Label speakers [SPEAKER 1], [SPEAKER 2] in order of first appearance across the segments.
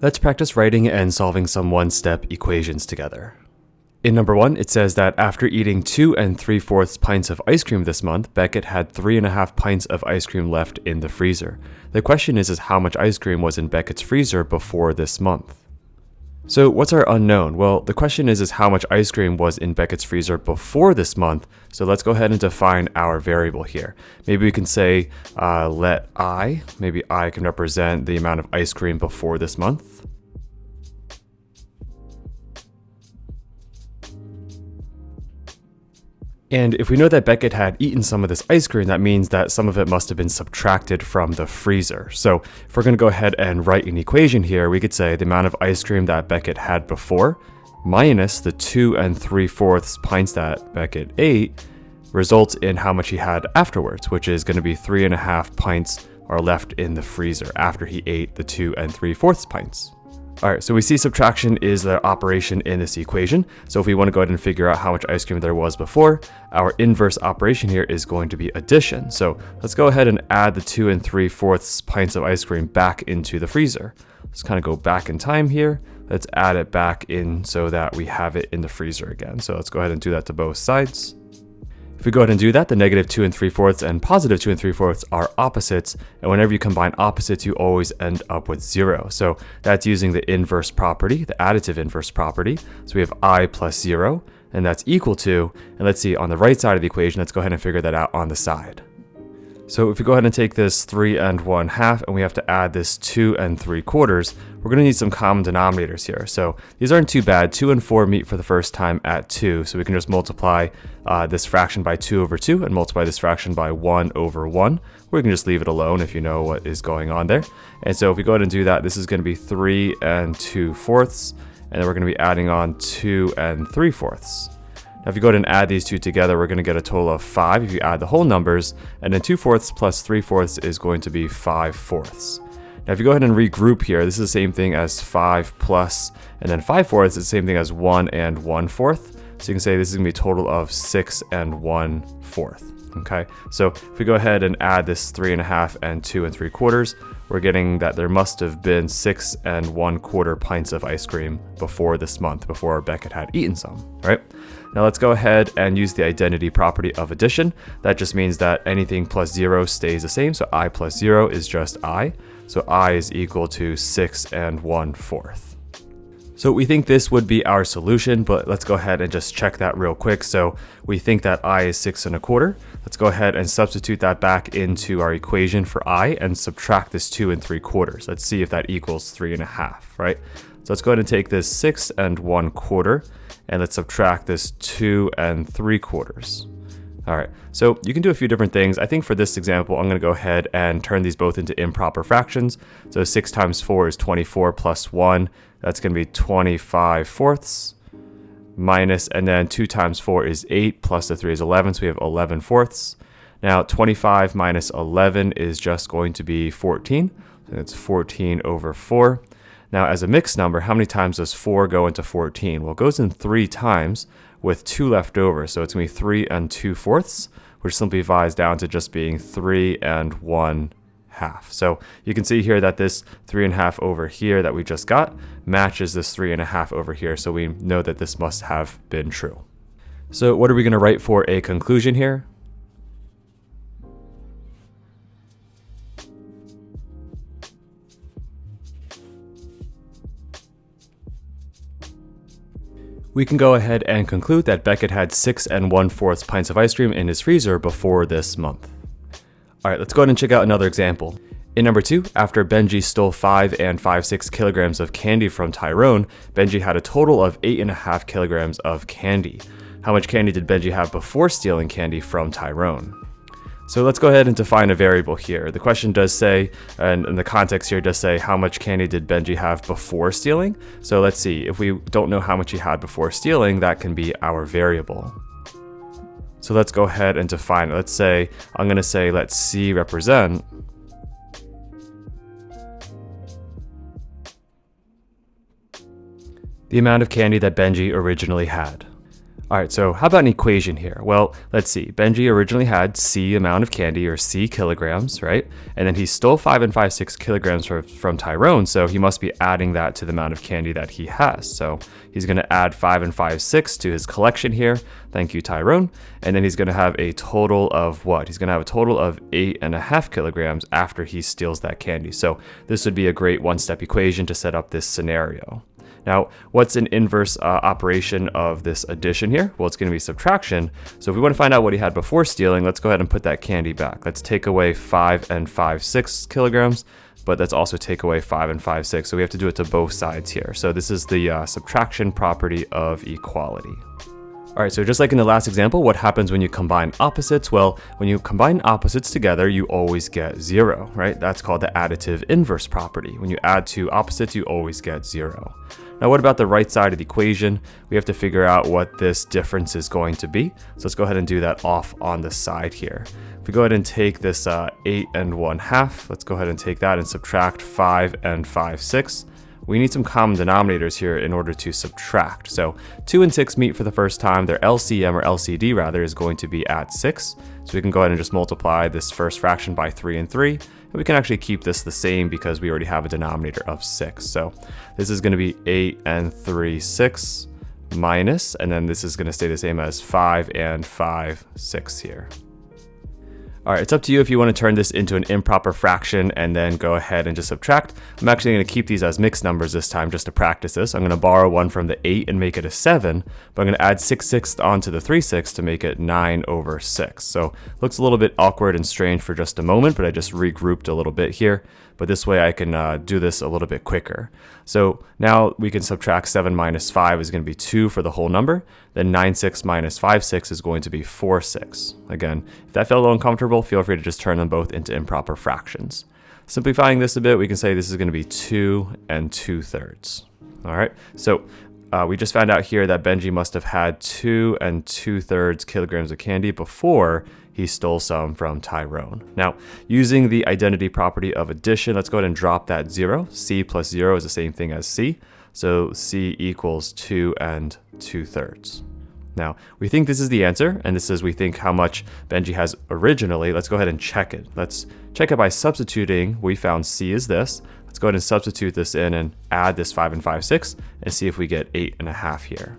[SPEAKER 1] Let's practice writing and solving some one-step equations together. In number 1, it says that after eating 2 3/4 pints of ice cream this month, Beckett had 3.5 pints of ice cream left in the freezer. The question is how much ice cream was in Beckett's freezer before this month? So what's our unknown? Well, the question is how much ice cream was in Beckett's freezer before this month. So let's go ahead and define our variable here. Maybe we can say let I, maybe I can represent the amount of ice cream before this month. And if we know that Beckett had eaten some of this ice cream, that means that some of it must have been subtracted from the freezer. So if we're going to go ahead and write an equation here, we could say the amount of ice cream that Beckett had before minus the 2 3/4 pints that Beckett ate results in how much he had afterwards, which is going to be 3.5 pints are left in the freezer after he ate the 2 3/4 pints. All right, so we see subtraction is the operation in this equation. So if we want to go ahead and figure out how much ice cream there was before, our inverse operation here is going to be addition. So let's go ahead and add the 2 3/4 pints of ice cream back into the freezer. Let's kind of go back in time here. Let's add it back in so that we have it in the freezer again. So let's go ahead and do that to both sides. If we go ahead and do that, the negative 2 3/4 and positive 2 3/4 are opposites. And whenever you combine opposites, you always end up with 0. So that's using the inverse property, the additive inverse property. So we have I plus 0, and that's equal to, and let's see on the right side of the equation, let's go ahead and figure that out on the side. So if we go ahead and take this 3 1/2 and we have to add this 2 3/4, we're going to need some common denominators here. So these aren't too bad. 2 and 4 meet for the first time at 2. So we can just multiply this fraction by 2 over 2 and multiply this fraction by 1 over 1. Or we can just leave it alone if you know what is going on there. And so if we go ahead and do that, this is going to be 3 2/4. And then we're going to be adding on 2 3/4. Now, if you go ahead and add these two together, we're going to get a total of 5 if you add the whole numbers, and then 2/4 plus 3/4 is going to be 5/4. Now, if you go ahead and regroup here, this is the same thing as 5 plus, and then 5/4 is the same thing as 1 1/4. So you can say this is going to be a total of 6 1/4. Okay, so if we go ahead and add this 3.5 and 2 3/4, we're getting that there must have been 6 1/4 pints of ice cream before this month, before Beckett had eaten some, right? Now let's go ahead and use the identity property of addition. That just means that anything plus 0 stays the same, so I plus 0 is just I. So I is equal to 6 1/4. So we think this would be our solution, but let's go ahead and just check that real quick. So we think that I is 6 1/4. Let's go ahead and substitute that back into our equation for I and subtract this 2 3/4. Let's see if that equals 3.5, right? So let's go ahead and take this 6 1/4 and let's subtract this 2 3/4. All right, so you can do a few different things. I think for this example, I'm going to go ahead and turn these both into improper fractions. So 6 times 4 is 24 plus 1. That's going to be 25/4 minus, and then 2 times 4 is 8 plus the 3 is 11. So we have 11/4. Now 25 minus 11 is just going to be 14. So it's 14 over 4. Now as a mixed number, how many times does 4 go into 14? Well, it goes in 3 times with 2 left over. So it's going to be 3 2/4, which simplifies down to just being 3 1/2. So you can see here that this 3.5 over here that we just got matches this 3.5 over here. So we know that this must have been true. So what are we going to write for a conclusion here? We can go ahead and conclude that Beckett had 6 1/4 pints of ice cream in his freezer before this month. All right, let's go ahead and check out another example. In number 2, after Benji stole 5 5/6 kilograms of candy from Tyrone, Benji had a total of 8.5 kilograms of candy. How much candy did Benji have before stealing candy from Tyrone? So let's go ahead and define a variable here. The question does say, and the context here does say, how much candy did Benji have before stealing? So let's see, if we don't know how much he had before stealing, that can be our variable. So let's go ahead and define it. Let's say, I'm going to say, let C represent the amount of candy that Benji originally had. All right, so how about an equation here? Well, let's see. Benji originally had C amount of candy, or C kilograms, right? And then he stole 5 and 5/6 kilograms from Tyrone, so he must be adding that to the amount of candy that he has. So he's going to add 5 and 5/6 to his collection here. Thank you, Tyrone. And then he's going to have a total of what? He's going to have a total of 8.5 kilograms after he steals that candy. So this would be a great one-step equation to set up this scenario. Now, what's an inverse operation of this addition here? Well, it's going to be subtraction. So if we want to find out what he had before stealing, let's go ahead and put that candy back. Let's take away 5 and 5/6 kilograms, but let's also take away 5 and 5/6. So we have to do it to both sides here. So this is the subtraction property of equality. All right, so just like in the last example, what happens when you combine opposites? Well, when you combine opposites together, you always get 0, right? That's called the additive inverse property. When you add two opposites, you always get 0. Now, what about the right side of the equation? We have to figure out what this difference is going to be. So let's go ahead and do that off on the side here. If we go ahead and take this 8 and 1/2, let's go ahead and take that and subtract 5 and 5/6. We need some common denominators here in order to subtract. So 2 and 6 meet for the first time. Their LCM, or LCD rather, is going to be at 6. So we can go ahead and just multiply this first fraction by 3 and 3. And we can actually keep this the same because we already have a denominator of 6. So this is going to be 8 and 3/6 minus, and then this is going to stay the same as 5 and 5/6 here. All right, it's up to you if you want to turn this into an improper fraction and then go ahead and just subtract. I'm actually going to keep these as mixed numbers this time just to practice this. I'm going to borrow one from the 8 and make it a 7, but I'm going to add 6/6 onto the 3/6 to make it 9/6. So it looks a little bit awkward and strange for just a moment, but I just regrouped a little bit here. But this way I can do this a little bit quicker. So now we can subtract 7 minus 5 is going to be 2 for the whole number. Then 9/6 minus 5/6 is going to be 4/6. Again, if that felt uncomfortable, feel free to just turn them both into improper fractions. Simplifying this a bit, we can say this is going to be 2 and 2/3. All right, so we just found out here that Benji must have had 2 and 2/3 kilograms of candy before he stole some from Tyrone. Now, using the identity property of addition, let's go ahead and drop that 0. C plus 0 is the same thing as C. So C equals 2 and 2/3. Now, we think this is the answer, and this is, we think, how much Benji has originally. Let's go ahead and check it. Let's check it by substituting. We found C is this. Let's go ahead and substitute this in and add this 5 and 5/6 and see if we get 8.5 here.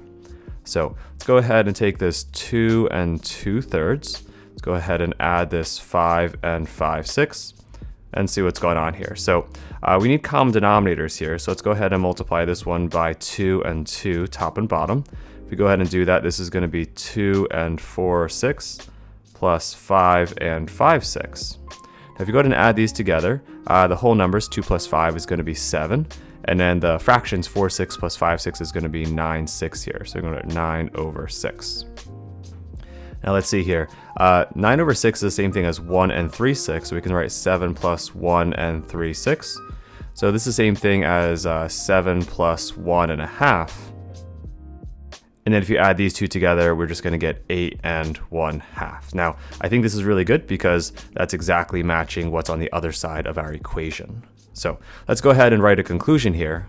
[SPEAKER 1] So let's go ahead and take this 2 and 2/3. Let's go ahead and add this 5 and 5/6 and see what's going on here. So we need common denominators here. So let's go ahead and multiply this one by 2 and 2, top and bottom. If we go ahead and do that, this is going to be 2 and 4/6 plus 5 and 5/6. Now, if you go ahead and add these together, the whole numbers, 2 plus 5 is going to be 7. And then the fractions 4/6 plus 5/6 is going to be 9/6 here. So we're going to 9/6. Now let's see here. 9/6 is the same thing as 1 and 3/6. So we can write 7 plus 1 and 3/6. So this is the same thing as 7 plus 1.5. And then if you add these two together, we're just going to get 8 and 1/2. Now, I think this is really good because that's exactly matching what's on the other side of our equation. So let's go ahead and write a conclusion here.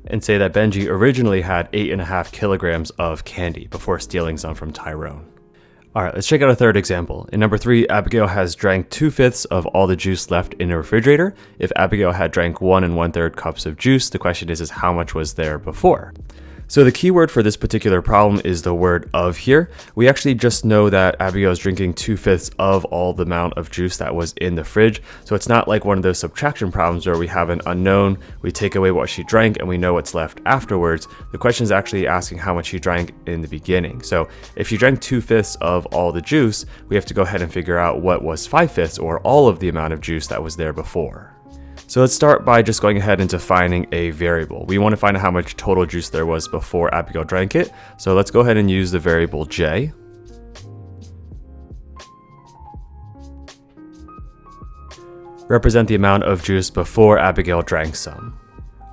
[SPEAKER 1] And say that Benji originally had 8.5 kilograms of candy before stealing some from Tyrone. All right, let's check out a third example. In number 3, Abigail has drank 2/5 of all the juice left in the refrigerator. If Abigail had drank 1 1/3 cups of juice, the question is how much was there before? So the key word for this particular problem is the word of here. We actually just know that Abigail is drinking 2/5 of all the amount of juice that was in the fridge. So it's not like one of those subtraction problems where we have an unknown, we take away what she drank and we know what's left afterwards. The question is actually asking how much she drank in the beginning. So if she drank 2/5 of all the juice, we have to go ahead and figure out what was 5/5 or all of the amount of juice that was there before. So let's start by just going ahead and defining a variable. We want to find out how much total juice there was before Abigail drank it. So let's go ahead and use the variable j. Represent the amount of juice before Abigail drank some.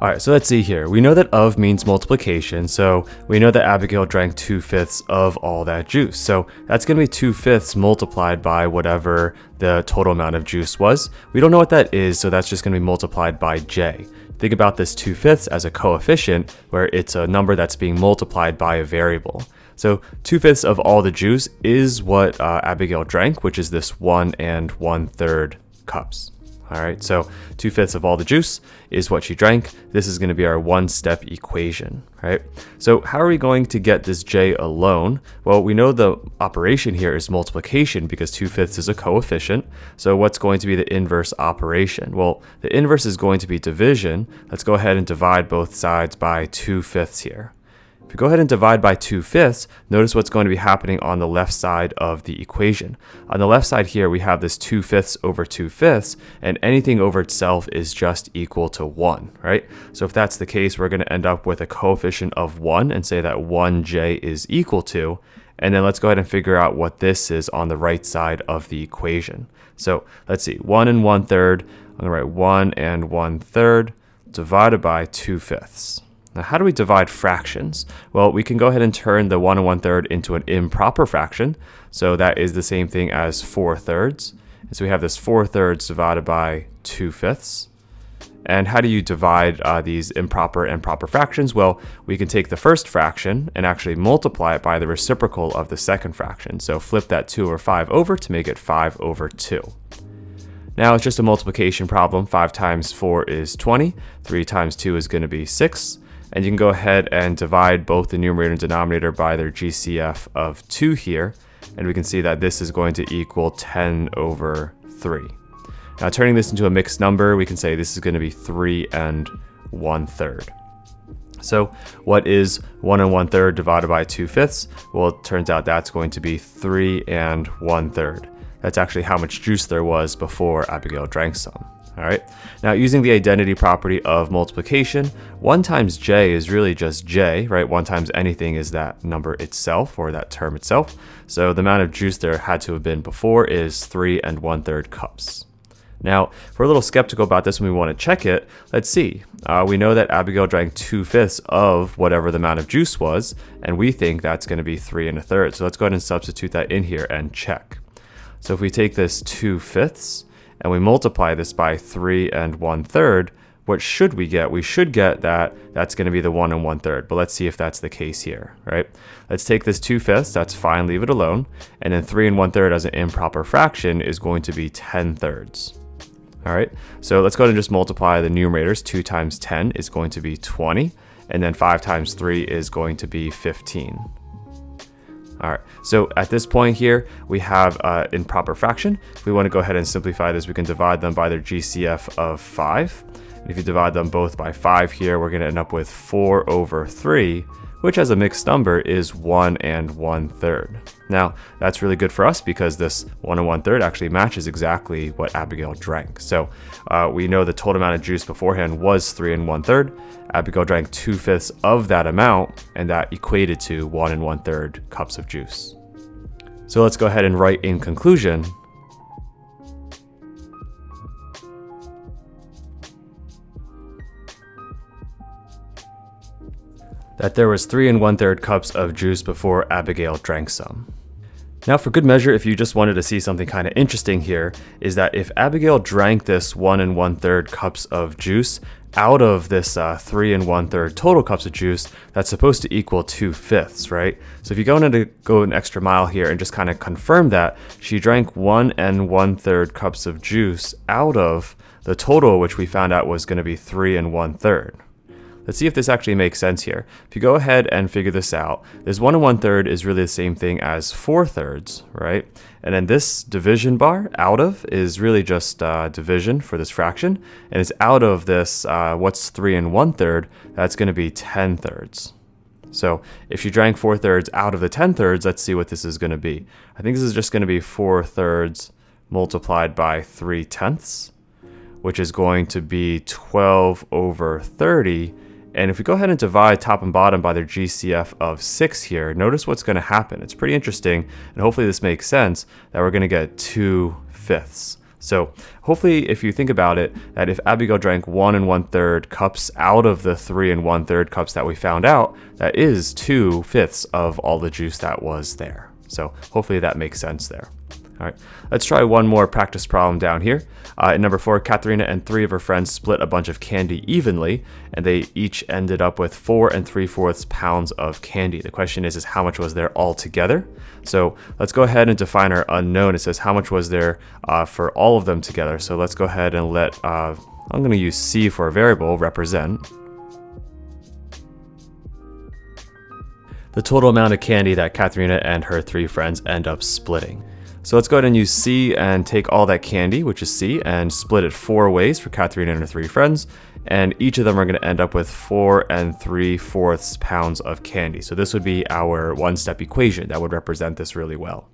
[SPEAKER 1] All right, so let's see here. We know that of means multiplication, so we know that Abigail drank 2/5 of all that juice. So that's going to be 2/5 multiplied by whatever the total amount of juice was. We don't know what that is, so that's just going to be multiplied by j. Think about this 2/5 as a coefficient where it's a number that's being multiplied by a variable. So 2/5 of all the juice is what Abigail drank, which is this 1 1/3 cups. All right, so 2/5 of all the juice is what she drank. This is going to be our one-step equation, right? So how are we going to get this j alone? Well, we know the operation here is multiplication because 2/5 is a coefficient. So what's going to be the inverse operation? Well, the inverse is going to be division. Let's go ahead and divide both sides by 2/5 here. If you go ahead and divide by 2/5, notice what's going to be happening on the left side of the equation. On the left side here, we have this 2/5 over 2/5, and anything over itself is just equal to 1, right? So if that's the case, we're going to end up with a coefficient of 1 and say that 1j is equal to, and then let's go ahead and figure out what this is on the right side of the equation. So let's see, 1 1/3, I'm going to write 1 1/3 divided by 2/5. Now, how do we divide fractions? Well, we can go ahead and turn the 1 1/3 into an improper fraction. So that is the same thing as 4/3. And so we have this 4/3 divided by 2/5. And how do you divide these improper and proper fractions? Well, we can take the first fraction and actually multiply it by the reciprocal of the second fraction. So flip that 2 or 5 over to make it 5 over 2. Now it's just a multiplication problem. 5 times 4 is 20. 3 times 2 is going to be 6. And you can go ahead and divide both the numerator and denominator by their GCF of 2 here. And we can see that this is going to equal 10 over 3. Now turning this into a mixed number, we can say this is going to be 3 1/3. So what is 1 1/3 divided by 2/5? Well, it turns out that's going to be 3 1/3. That's actually how much juice there was before Abigail drank some. All right. Now, using the identity property of multiplication, 1 times j is really just j, right? 1 times anything is that number itself or that term itself. So the amount of juice there had to have been before is 3 1/3 cups. Now, if we're a little skeptical about this and we want to check it, let's see. We know that Abigail drank 2/5 of whatever the amount of juice was, and we think that's going to be 3 1/3. So let's go ahead and substitute that in here and check. So if we take this 2/5 and we multiply this by 3 1/3, what should we get? We should get that that's going to be the 1 1/3, but let's see if that's the case here, right? Let's take this 2/5, that's fine, leave it alone, and then 3 1/3 as an improper fraction is going to be 10/3. All right, so let's go ahead and just multiply the numerators. 2 times 10 is going to be 20, and then 5 times 3 is going to be 15. All right, so at this point here, we have improper fraction. If we want to go ahead and simplify this, we can divide them by their GCF of 5. And if you divide them both by 5 here, we're going to end up with 4 over 3, which as a mixed number is 1 1/3. Now, that's really good for us because this 1 1/3 actually matches exactly what Abigail drank. So we know the total amount of juice beforehand was 3 1/3. Abigail drank 2/5 of that amount, and that equated to 1 1/3 cups of juice. So let's go ahead and write in conclusion. That there was 3 1/3 cups of juice before Abigail drank some. Now for good measure, if you just wanted to see something kind of interesting here, is that if Abigail drank this 1 1/3 cups of juice out of this 3 1/3 total cups of juice, that's supposed to equal 2/5, right? So if you go an extra mile here and just kind of confirm that, she drank 1 1/3 cups of juice out of the total, which we found out was going to be 3 1/3. Let's see if this actually makes sense here. If you go ahead and figure this out, this 1 1/3 is really the same thing as 4/3, right? And then this division bar out of is really just division for this fraction. And it's out of this, what's 3 1/3? That's going to be 10/3. So if you drank 4/3 out of the 10/3, let's see what this is going to be. I think this is just going to be 4/3 multiplied by 3/10, which is going to be 12 over 30. And if we go ahead and divide top and bottom by their GCF of 6 here, notice what's going to happen. It's pretty interesting, and hopefully this makes sense, that we're going to get 2/5. So hopefully if you think about it, that if Abigail drank 1 1/3 cups out of the 3 1/3 cups that we found out, that is 2/5 of all the juice that was there. So hopefully that makes sense there. All right, let's try one more practice problem down here. In number 4, Katharina and 3 of her friends split a bunch of candy evenly, and they each ended up with 4 3/4 pounds of candy. The question is how much was there all together? So let's go ahead and define our unknown. It says how much was there for all of them together. So let's go ahead and let, I'm going to use C for a variable, represent the total amount of candy that Katharina and her 3 friends end up splitting. So let's go ahead and use C and take all that candy, which is C, and split it 4 ways for Katharina and her 3 friends. And each of them are going to end up with 4 3/4 pounds of candy. So this would be our one-step equation that would represent this really well.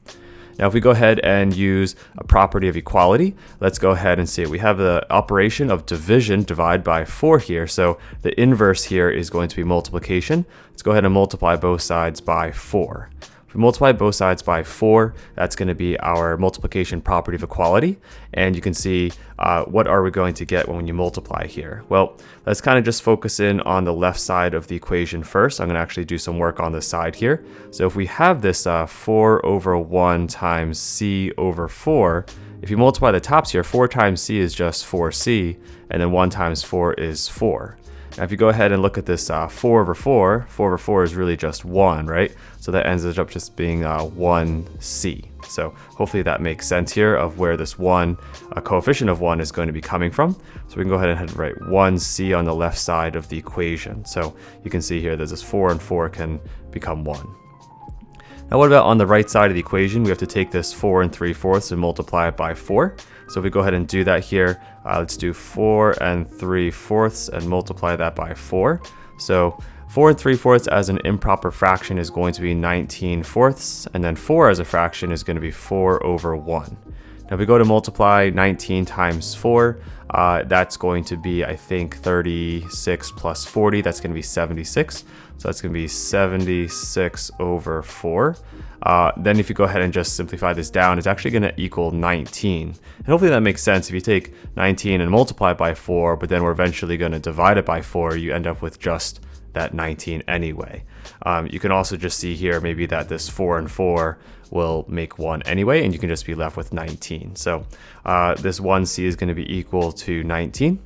[SPEAKER 1] Now, if we go ahead and use a property of equality, let's go ahead and see it. We have the operation of division, divide by 4 here. So the inverse here is going to be multiplication. Let's go ahead and multiply both sides by 4. If we multiply both sides by 4, that's going to be our multiplication property of equality. And you can see what are we going to get when you multiply here? Well, let's kind of just focus in on the left side of the equation first. I'm going to actually do some work on this side here. So if we have this 4 over 1 times C over 4, if you multiply the tops here, 4 times C is just 4C, and then 1 times 4 is 4. Now, if you go ahead and look at this 4 over 4, 4 over 4 is really just 1, right? So that ends up just being 1C. So hopefully that makes sense here of where this 1, a coefficient of 1 is going to be coming from. So we can go ahead and write 1C on the left side of the equation. So you can see here that this 4 and 4 can become 1. Now what about on the right side of the equation? We have to take this 4 3/4 and multiply it by 4. So if we go ahead and do that here, let's do 4 3/4 and multiply that by 4. So 4 3/4 as an improper fraction is going to be 19/4, and then 4 as a fraction is going to be 4 over 1. Now if we go to multiply 19 times 4, that's going to be, I think, 36 plus 40. That's going to be 76. So that's going to be 76 over 4. Then if you go ahead and just simplify this down, it's actually going to equal 19. And hopefully that makes sense. If you take 19 and multiply it by 4, but then we're eventually going to divide it by 4, you end up with just that 19 anyway. You can also just see here maybe that this 4 and 4 will make 1 anyway, and you can just be left with 19. So this 1C is going to be equal to 19.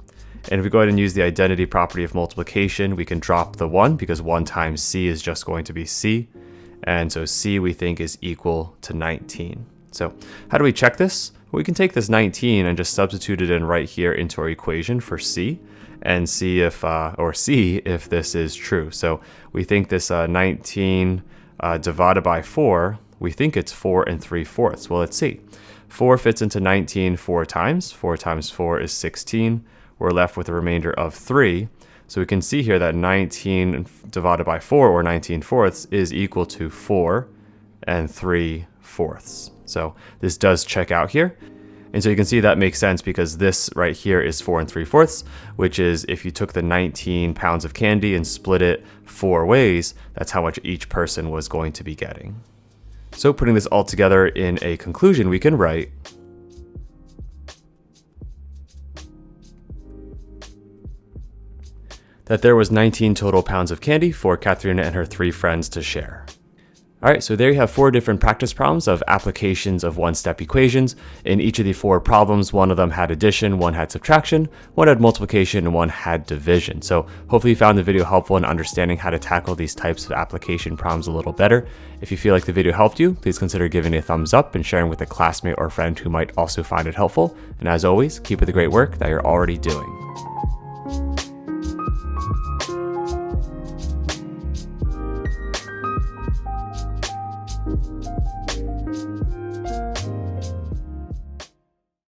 [SPEAKER 1] And if we go ahead and use the identity property of multiplication, we can drop the 1 because 1 times C is just going to be C. And so C we think is equal to 19. So how do we check this? We can take this 19 and just substitute it in right here into our equation for C and see if, this is true. So we think this 19 divided by 4, we think it's 4 3/4. Well, let's see. 4 fits into 19 4 times. 4 times 4 is 16. We're left with a remainder of 3. So we can see here that 19 divided by 4, or 19/4, is equal to 4 3/4. So this does check out here. And so you can see that makes sense because this right here is 4 3/4, which is if you took the 19 pounds of candy and split it 4 ways, that's how much each person was going to be getting. So putting this all together in a conclusion, we can write that there was 19 total pounds of candy for Katharina and her 3 friends to share. All right, so there you have 4 different practice problems of applications of one-step equations. In each of the 4 problems, one of them had addition, one had subtraction, one had multiplication, and one had division. So hopefully you found the video helpful in understanding how to tackle these types of application problems a little better. If you feel like the video helped you, please consider giving it a thumbs up and sharing with a classmate or friend who might also find it helpful. And as always, keep up the great work that you're already doing.